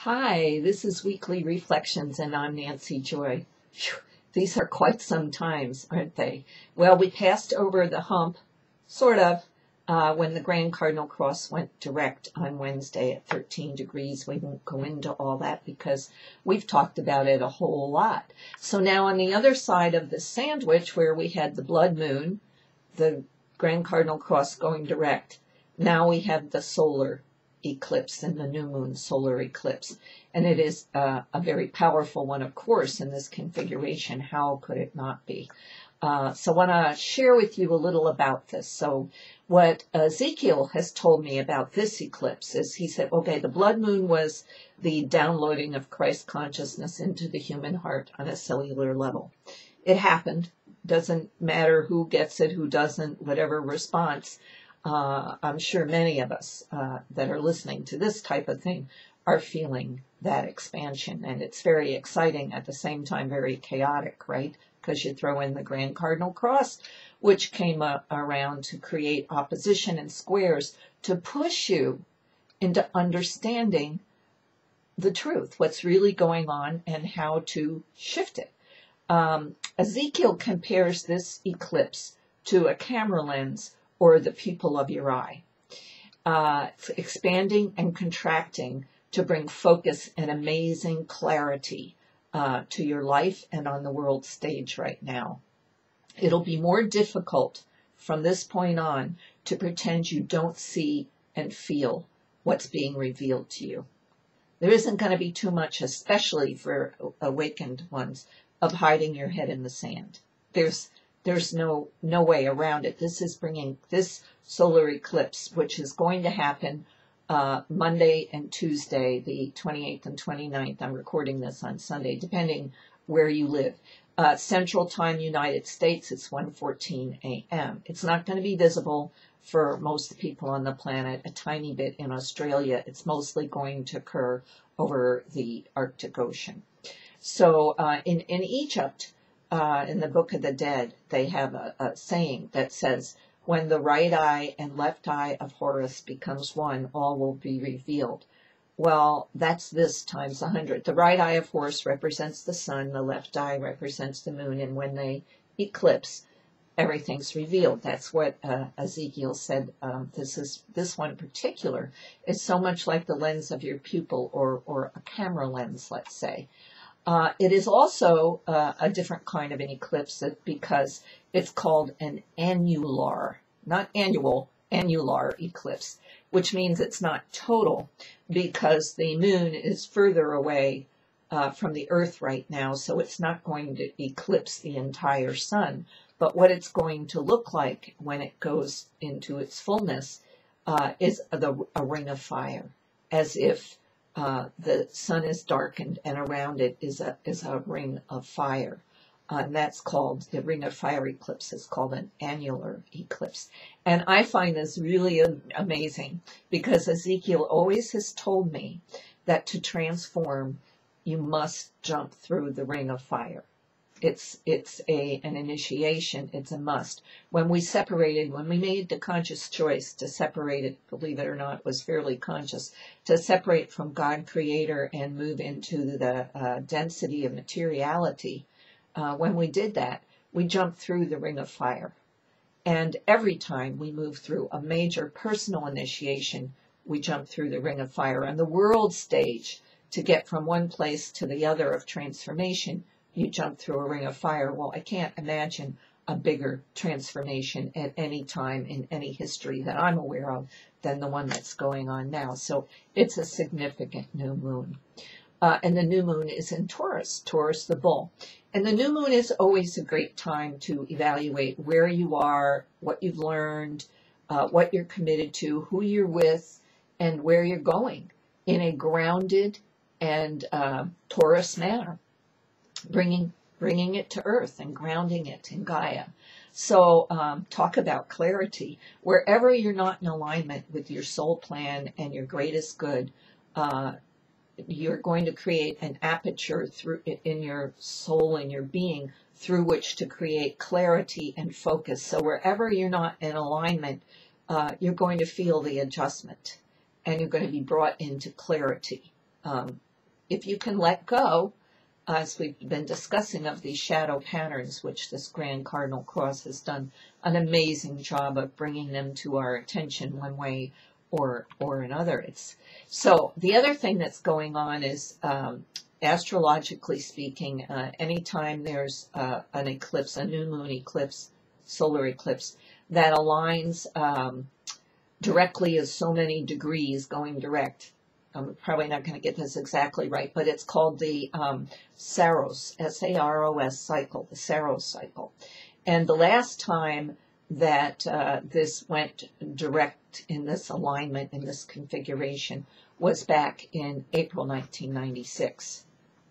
Hi, this is Weekly Reflections, and I'm Nancy Joy. Phew, these are quite some times, aren't they? Well, we passed over the hump, sort of, when the Grand Cardinal Cross went direct on Wednesday at 13 degrees. We won't go into all that because we've talked about it a whole lot. So now on the other side of the sandwich, where we had the blood moon, the Grand Cardinal Cross going direct, now we have the solar eclipse and the new moon solar eclipse. And it is a very powerful one, of course, in this configuration. How could it not be? So I want to share with you a little about this. So what Ezekiel has told me about this eclipse is he said, okay, the blood moon was the downloading of Christ consciousness into the human heart on a cellular level. It happened. Doesn't matter who gets it, who doesn't, whatever response. I'm sure many of us that are listening to this type of thing are feeling that expansion, and it's very exciting, at the same time very chaotic, right? Because you throw in the Grand Cardinal Cross, which came around to create opposition and squares to push you into understanding the truth, what's really going on, and how to shift it. Ezekiel compares this eclipse to a camera lens or the pupil of your eye, expanding and contracting to bring focus and amazing clarity to your life and on the world stage right now. It'll be more difficult from this point on to pretend you don't see and feel what's being revealed to you. There isn't going to be too much, especially for awakened ones, of hiding your head in the sand. There's no way around it. This is bringing this solar eclipse, which is going to happen Monday and Tuesday, the 28th and 29th. I'm recording this on Sunday, depending where you live. Central Time, United States, it's 1:14 a.m. It's not going to be visible for most people on the planet. A tiny bit in Australia. It's mostly going to occur over the Arctic Ocean. So in Egypt, in the Book of the Dead, they have a saying that says, when the right eye and left eye of Horus becomes one, all will be revealed. Well, that's this times 100. The right eye of Horus represents the sun, the left eye represents the moon, and when they eclipse, everything's revealed. That's what Ezekiel said. This one in particular is so much like the lens of your pupil, or a camera lens, let's say. It is also a different kind of an eclipse because it's called an annular, not annual, annular eclipse, which means it's not total because the moon is further away from the earth right now, so it's not going to eclipse the entire sun. But what it's going to look like when it goes into its fullness is a ring of fire, as if the sun is darkened and around it is a ring of fire. And that's called, the ring of fire eclipse is called an annular eclipse. And I find this really amazing because Ezekiel always has told me that to transform, you must jump through the ring of fire. It's an initiation. It's a must. When we separated, when we made the conscious choice to separate it, believe it or not, was fairly conscious, to separate from God Creator and move into the density of materiality, when we did that, we jumped through the ring of fire. And every time we move through a major personal initiation, we jump through the ring of fire. On the world stage, to get from one place to the other of transformation, you jump through a ring of fire. Well, I can't imagine a bigger transformation at any time in any history that I'm aware of than the one that's going on now. So it's a significant new moon. And the new moon is in Taurus, Taurus the bull. And the new moon is always a great time to evaluate where you are, what you've learned, what you're committed to, who you're with, and where you're going in a grounded and Taurus manner. Bringing it to earth and grounding it in Gaia. So talk about clarity. Wherever you're not in alignment with your soul plan and your greatest good, you're going to create an aperture in your soul and your being through which to create clarity and focus. So wherever you're not in alignment, you're going to feel the adjustment and you're going to be brought into clarity. if you can let go, as we've been discussing, of these shadow patterns, which this Grand Cardinal Cross has done an amazing job of bringing them to our attention one way or another. So the other thing that's going on is, astrologically speaking, anytime there's an eclipse, a new moon eclipse, solar eclipse, that aligns directly as so many degrees going direct. I'm probably not going to get this exactly right, but it's called the Saros, S-A-R-O-S cycle, the Saros cycle. And the last time that this went direct in this alignment, in this configuration, was back in April 1996.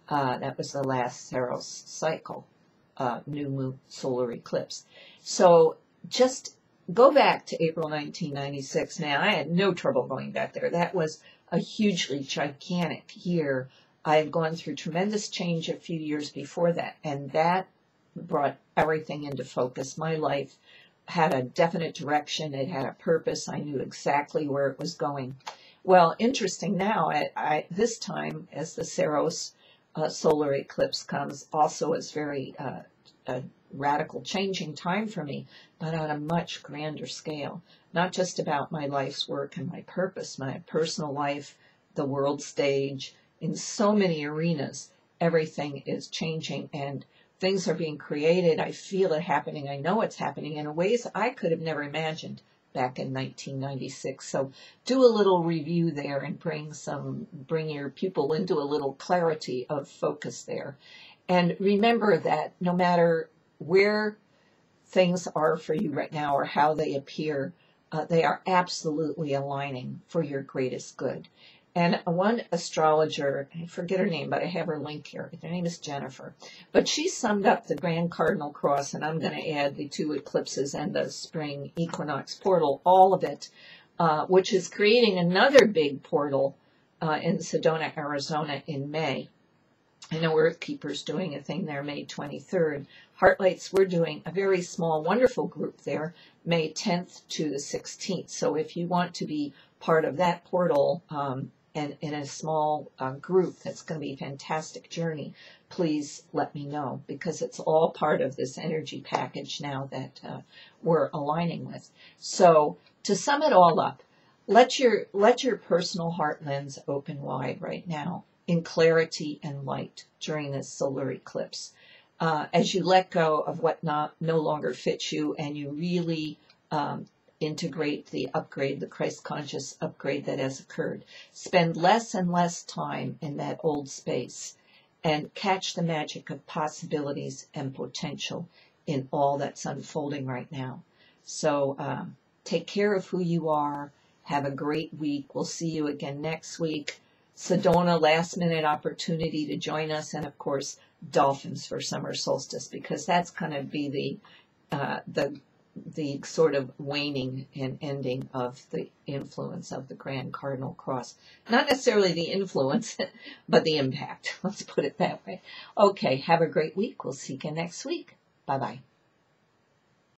That was the last Saros cycle, new moon solar eclipse. So just go back to April 1996. Now, I had no trouble going back there. That was a hugely gigantic year. I had gone through tremendous change a few years before that, and that brought everything into focus. My life had a definite direction. It had a purpose. I knew exactly where it was going. Well, interesting now, this time, as the Saros solar eclipse comes, also is very a radical changing time for me, but on a much grander scale. Not just about my life's work and my purpose, my personal life, the world stage, in so many arenas, everything is changing and things are being created. I feel it happening. I know it's happening in ways I could have never imagined back in 1996. So do a little review there and bring your pupil into a little clarity of focus there. And remember that no matter where things are for you right now or how they appear, they are absolutely aligning for your greatest good. And one astrologer, I forget her name, but I have her link here. Her name is Jennifer. But she summed up the Grand Cardinal Cross, and I'm going to add the 2 eclipses and the spring equinox portal, all of it, which is creating another big portal in Sedona, Arizona in May. I know Earth Keeper's doing a thing there May 23rd. Heartlights, we're doing a very small, wonderful group there, May 10th to the 16th. So if you want to be part of that portal and in a small group, that's going to be a fantastic journey, please let me know, because it's all part of this energy package now that we're aligning with. So to sum it all up, let your personal heart lens open wide right now, in clarity and light during this solar eclipse. As you let go of what no longer fits you, and you really integrate the upgrade, the Christ conscious upgrade that has occurred. Spend less and less time in that old space and catch the magic of possibilities and potential in all that's unfolding right now. So take care of who you are. Have a great week. We'll see you again next week. Sedona, last minute opportunity to join us, and of course dolphins for summer solstice, because that's going to be the sort of waning and ending of the influence of the Grand Cardinal Cross. Not necessarily the influence, but the impact. Let's put it that way. Okay, have a great week. We'll see you again next week. Bye-bye.